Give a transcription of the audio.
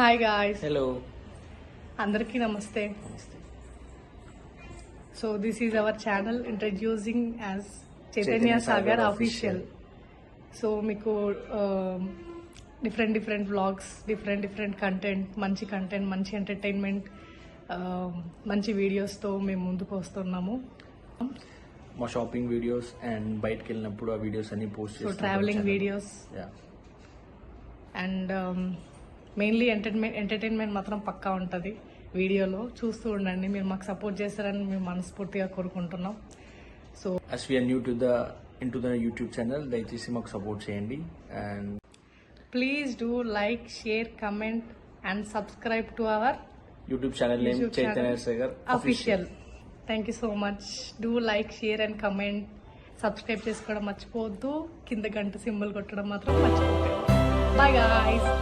Hi guys, hello అందరికీ నమస్తే. So this is our channel introducing as Chaitanya Sagar official. So మీకు different vlogs, different content, మంచి entertainment, మంచి వీడియోస్తో మేము ముందుకు వస్తున్నాము. మా షాపింగ్ వీడియోస్ అండ్ బయటకు వెళ్ళినప్పుడు ఆ వీడియోస్ అన్ని పోస్ట్ సో చేస్తాం. Travelling videos and mainly entertainment మాత్రం పక్కా ఉంటుంది వీడియోలో. చూస్తూ ఉండండి. మీరు మాకు సపోర్ట్ చేస్తారని మేము మనస్ఫూర్తిగా కోరుకుంటున్నాం. So as we are new to the YouTube channel, దయచేసి మాకు సపోర్ట్ చేయండి. And please do like, share, comment and subscribe to our YouTube channel name Chaitanya Sagar official. Thank you so much. Do like, share and comment. Subscribe చేసుకోవడం మర్చిపోవద్దు. కింద గంట symbol కొట్టడం మాత్రం మర్చిపోవద్దు. Bye guys.